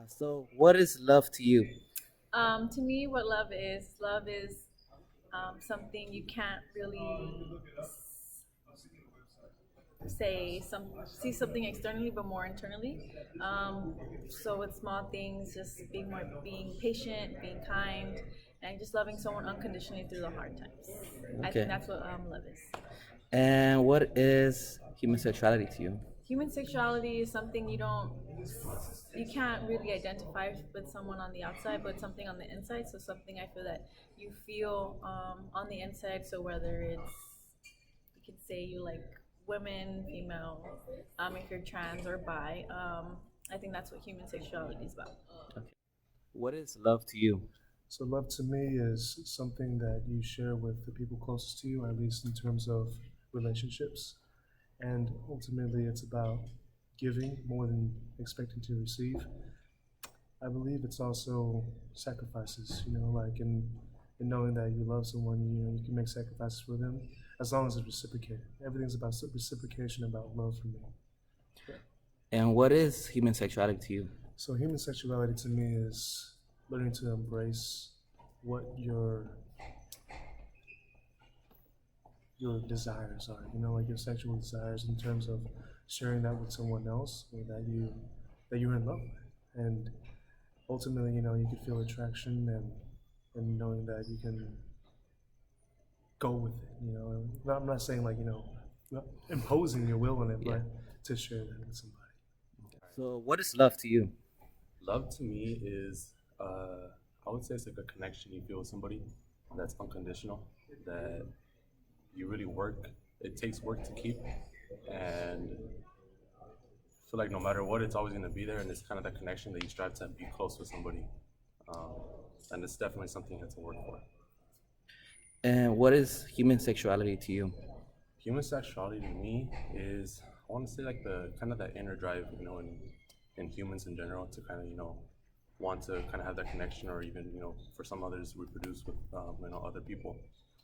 So, what is love to you? To me, what love is something you can't really say see something externally, but more internally. So with small things, just being patient, being kind, and just loving someone unconditionally through the hard times. I think Okay. that's what love is. And what is human sexuality to you? Human sexuality is something you can't really identify with someone on the outside, but something on the inside. So something I feel that you feel on the inside. So whether it's you can say you like women, female, if you're trans or bi. I think that's what human sexuality is about. Okay. What is love to you? So, love to me is something that you share with the people closest to you, at least in terms of relationships. And ultimately, it's about giving more than expecting to receive. I believe it's also sacrifices, like in knowing that you love someone, you can make sacrifices for them as long as it's reciprocated. Everything's about reciprocation, about love for me. Yeah. And what is human sexuality to you? So, human sexuality to me is learning to embrace what your desires are, like your sexual desires in terms of sharing that with someone else or that you're in love with. And ultimately, you can feel attraction and knowing that you can go with it. I'm not saying like, not imposing your will on it, Yeah. but to share that with somebody. So, what is love to you? Love to me is, I would say it's like a connection you feel with somebody that's unconditional, that you really work. It takes work to keep, and feel like no matter what, it's always going to be there. And it's kind of that connection that you strive to be close with somebody, um, and it's definitely something you have to work for. And what is human sexuality to you? Human sexuality to me is, I want to say like the kind of that inner drive, in humans in general to kind of want to kind of have that connection, or even for some others reproduce with other people.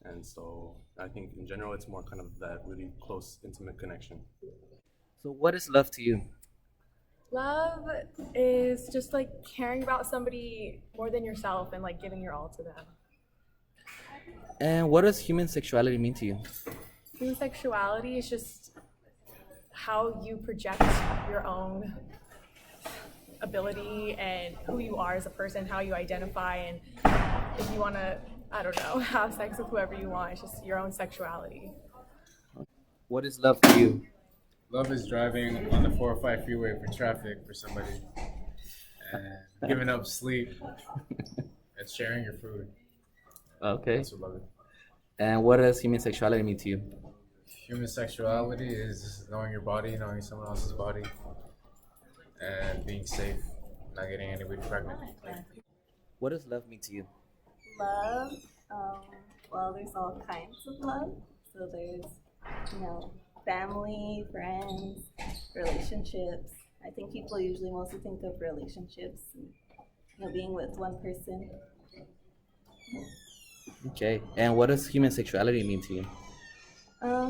And so I think in general it's more kind of that really close intimate connection. So, what is love to you? Love is just like caring about somebody more than yourself and like giving your all to them. And what does human sexuality mean to you? Human sexuality is just how you project your own ability and who you are as a person, how you identify, and if you want to, I don't know, have sex with whoever you want. It's just your own sexuality. What is love to you? Love is driving on the 405 freeway for traffic for somebody and giving up sleep and sharing your food. Okay. That's what love is. And what does human sexuality mean to you? Human sexuality is knowing your body, knowing someone else's body, and being safe, not getting anybody pregnant. What does love mean to you? Love, um, well, there's all kinds of love. So there's, family, friends, relationships. I think people usually mostly think of relationships, and, being with one person. Okay. And what does human sexuality mean to you?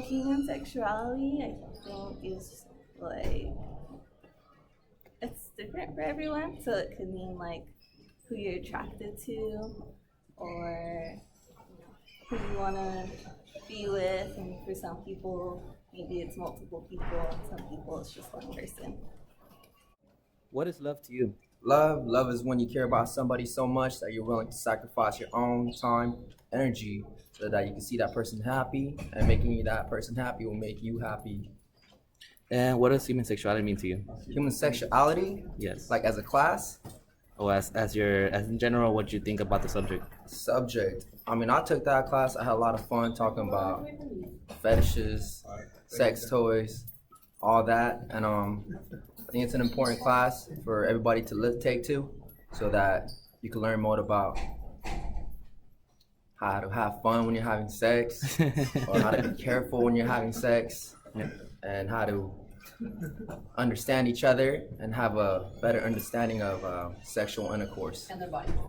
Human sexuality, I think, is like it's different for everyone. So it could mean like who you're attracted to, or who you want to be with. And for some people, maybe it's multiple people. And some people, it's just one person. What is love to you? Love is when you care about somebody so much that you're willing to sacrifice your own time, energy, so that you can see that person happy, and making that person happy will make you happy. And what does human sexuality mean to you? Human sexuality, Yes. like as a class, Oh, as in general, what do you think about the subject? subject. I mean, I took that class. I had a lot of fun talking about fetishes, sex toys, all that, and I think it's an important class for everybody to take to, so that you can learn more about how to have fun when you're having sex, or how to be careful when you're having sex, and how to understand each other and have a better understanding of sexual intercourse.